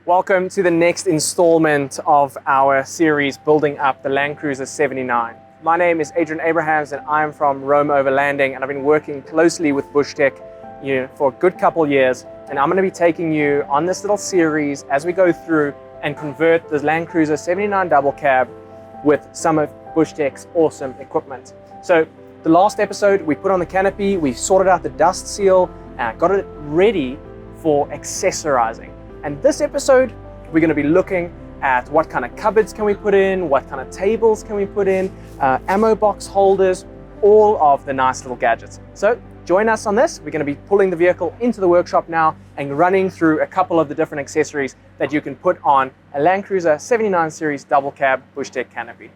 Welcome to the next installment of our series building up the Landcruiser 79. My name is Adrian Abrahams and I'm from Rome Overlanding, and I've been working closely with Bushtech for a good couple years, and I'm going to be taking you on this little series as we go through and convert the Landcruiser 79 double cab with some of Bushtech's awesome equipment. So the last episode we put on the canopy, we sorted out the dust seal, got it ready for accessorizing. And this episode, we're going to be looking at what kind of cupboards can we put in, what kind of tables can we put in, ammo box holders, all of the nice little gadgets. So join us on this. We're going to be pulling the vehicle into the workshop now and running through a couple of the different accessories that you can put on a Landcruiser 79 Series double cab Bushtech Canopy.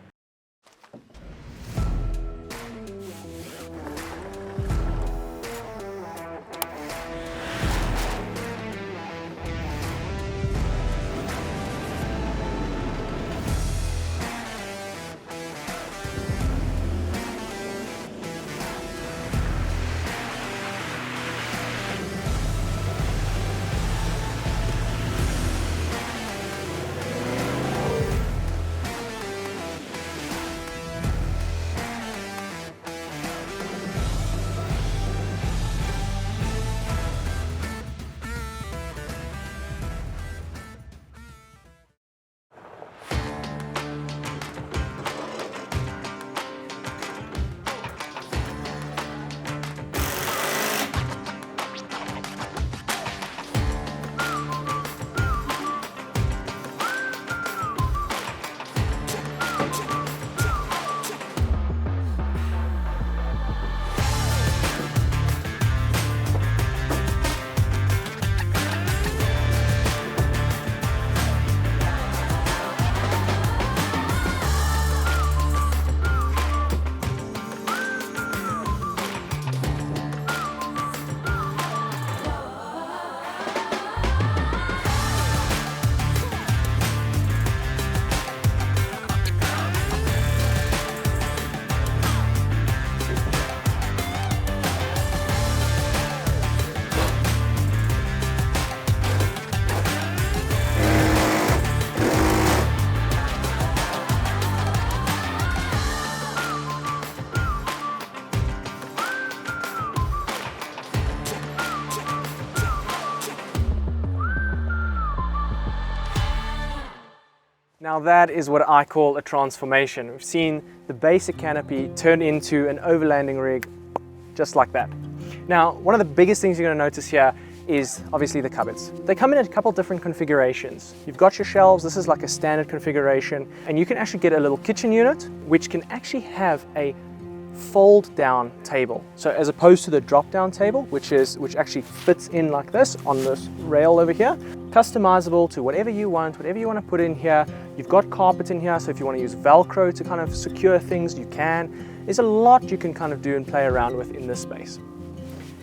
Now that is what I call a transformation. We've seen the basic canopy turn into an overlanding rig, just like that. Now, one of the biggest things you're going to notice here is obviously the cupboards. They come in a couple different configurations. You've got your shelves, this is like a standard configuration, and you can actually get a little kitchen unit, which can actually have a fold down table. So as opposed to the drop down table, which actually fits in like this on this rail over here, customizable to whatever you want to put in here. You've got carpet in here, so if you want to use Velcro to kind of secure things, you can. There's a lot you can kind of do and play around with in this space.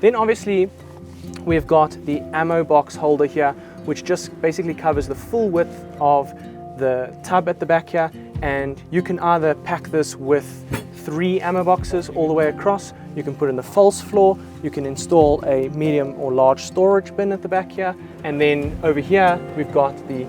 Then obviously we've got the ammo box holder here, which just basically covers the full width of the tub at the back here, and you can either pack this with 3 ammo boxes all the way across. You can put in the false floor, you can install a medium or large storage bin at the back here, and then over here we've got the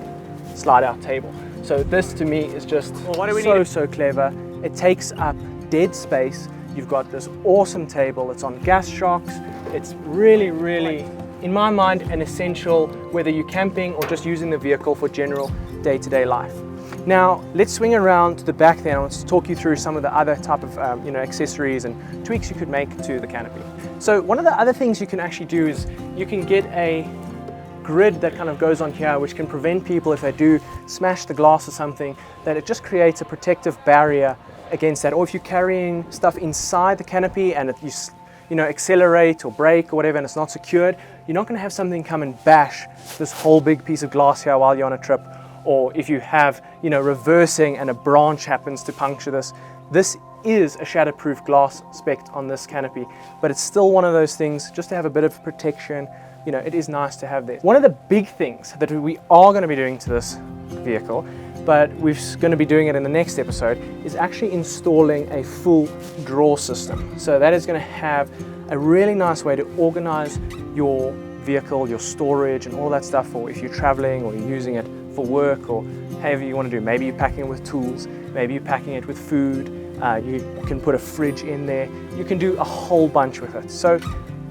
slide out table. So this to me is just so clever. It takes up dead space. You've got this awesome table, it's on gas shocks. It's really, in my mind, an essential whether you're camping or just using the vehicle for general day-to-day life. Now let's swing around to the back there. I want to talk you through some of the other type of accessories and tweaks you could make to the canopy. So one of the other things you can actually do is you can get a grid that kind of goes on here, which can prevent people, if they do smash the glass or something, that it just creates a protective barrier against that. Or if you're carrying stuff inside the canopy and you accelerate or brake or whatever and it's not secured, you're not going to have something come and bash this whole big piece of glass here while you're on a trip. Or if you have, reversing and a branch happens to puncture this. This is a shatterproof glass spec on this canopy, but it's still one of those things just to have a bit of protection. It is nice to have this. One of the big things that we are going to be doing to this vehicle, but we're going to be doing it in the next episode, is actually installing a full drawer system. So that is going to have a really nice way to organize your vehicle, your storage and all that stuff, or if you're traveling or you're using it for work or however you want to do. Maybe you're packing it with tools, maybe you're packing it with food, you can put a fridge in there, you can do a whole bunch with it. So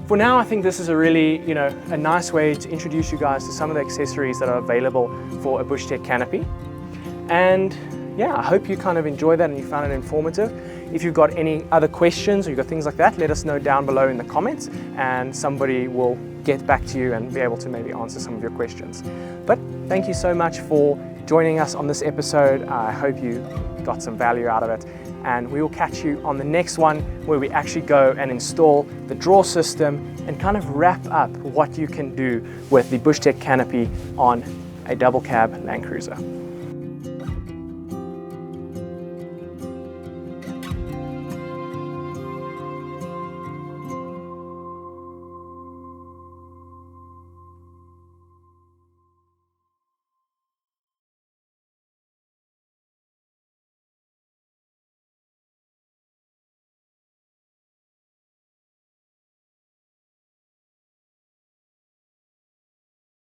for now, I think this is a really, a nice way to introduce you guys to some of the accessories that are available for a Bushtech canopy. And yeah, I hope you kind of enjoyed that and you found it informative. If you've got any other questions or you've got things like that, let us know down below in the comments and somebody will get back to you and be able to maybe answer some of your questions. But thank you so much for joining us on this episode. I hope you got some value out of it, and we will catch you on the next one where we actually go and install the drawer system and kind of wrap up what you can do with the Bushtech canopy on a double cab Landcruiser.